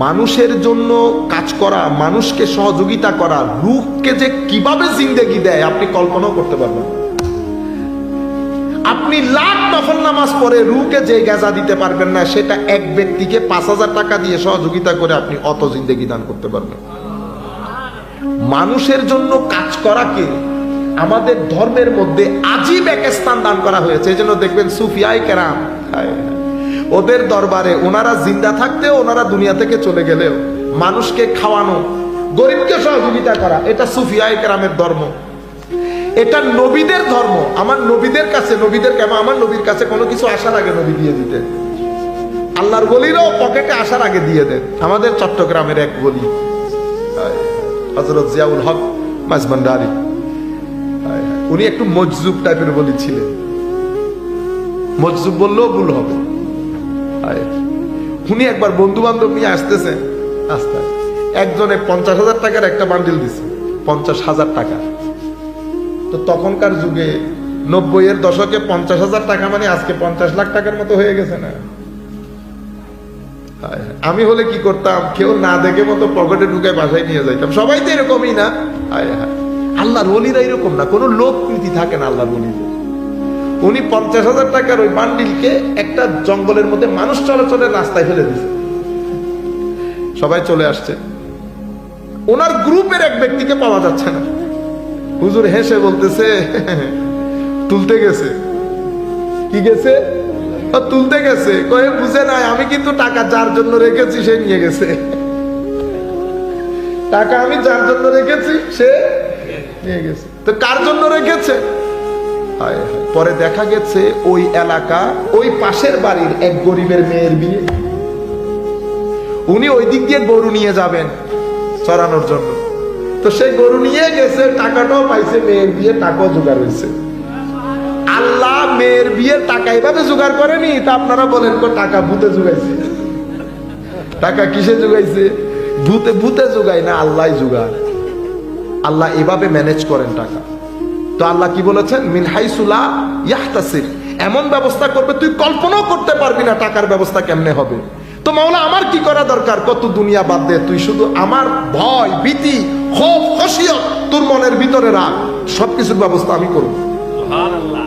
মানুষের জন্য কাজ করা, মানুষকে সহযোগিতা করা, রূহকে যে কিভাবে জিন্দেগি দেয় আপনি কল্পনাও করতে পারবেন। আপনি লাখ নফল নামাজ পড়ে রূহকে যে গাজা দিতে পারবেন না, সেটা এক ব্যক্তিকে 5,000 টাকা দিয়ে সহযোগিতা করে আপনি অত জিন্দেগি দান করতে পারবেন। মানুষের জন্য কাজ করাকে আমাদের ধর্মের মধ্যে আজীব এক স্থান দান করা হয়েছে। এই জন্য দেখবেন সুফিয়ায়ে কেরাম, ওদের দরবারে ওনারা জিন্দা থাকতেও, ওনারা দুনিয়া থেকে চলে গেলেও মানুষকে খাওয়ানো, গরিবকে সহযোগিতা করা, এটা সুফিয়ায়ে কেরামের ধর্ম, এটা নবীদের ধর্ম। আমার নবীদের কাছে, আমার নবীর কাছে কোনো কিছু আসার আগে নবী দিয়ে দিতেন। আল্লাহর ওলিরও পকেটে আসার আগে দিয়ে দেন। আমাদের চট্টগ্রামের এক ওলি হযরত জিয়াউল হক মাঝভান্ডারী, উনি একটু মজজুব টাইপের ওলি ছিলেন। মজজুব বললেও ভুল হবে। উনি একবার বন্ধু বান্ধব নিয়ে আসতেছেন, একজনে 50,000 টাকার একটা বান্ডিল দিছে, 50,000 টাকা। তো তখনকার যুগে 90-এর দশকে 50,000 টাকা মানে আজকে 50 লাখ টাকার মতো হয়ে গেছে না? আমি হলে কি করতাম, কেউ না দেখে মতো পকেটে ঢুকে বাসায় নিয়ে যাইতাম। সবাই তো এরকমই না। আল্লাহর ওলিরা এরকম না, কোনো লোক প্রীতি থাকে না আল্লাহর ওলিদের। উনি 50,000 টাকার ওই বান্ডিলকে একটা জঙ্গলের মধ্যে মানুষ চলাচলের রাস্তায় ফেলে দিয়েছে। সবাই চলে আসছে, ওনার গ্রুপের এক ব্যক্তিকে পাওয়া যাচ্ছে না। হুজুর হেসে বলতেছে, তুলতে গেছে। কি গেছে? তুলতে গেছে। কয়ে বুঝে নাই, আমি কিন্তু টাকা যার জন্য রেখেছি সে নিয়ে গেছে। টাকা আমি যার জন্য রেখেছি সে নিয়ে গেছে। তো কার জন্য রেখেছে? পরে দেখা গেছে ওই এলাকা, ওই পাশের বাড়ির এক গরিবের মেয়ের বিয়ে। উনি ওই দিক দিয়ে গরু নিয়ে যাবেন চড়ানোর জন্য। তো সেই গরু নিয়ে গেছে, টাকাটাও পাইছে, মেয়ের বিয়ে টাকাও জোগাড় হয়েছে। আল্লাহ মেয়ের বিয়ের টাকা এভাবে জোগাড় করেনি। তা আপনারা বলেন টাকা ভূতে জোগাইছে? টাকা কিসে জোগাইছে? ভূতে জোগায় না, আল্লাহ জোগায়। আল্লাহ এভাবে ম্যানেজ করেন টাকা। তো আল্লাহ কি বলেছেন? মিন হাইসু লা ইয়াহতাসিব, এমন ব্যবস্থা করবে তুই কল্পনাও করতে পারবি না টাকার ব্যবস্থা কেমনে হবে। তো মাওলা আমার কি করা দরকার? কত দুনিয়া বাদ দে, তুই শুধু আমার ভয়, ভীতি, খৌফ, খশিয়ত তোর মনের ভিতরে রাখ, সবকিছুর ব্যবস্থা আমি করব। সুবহানাল্লাহ।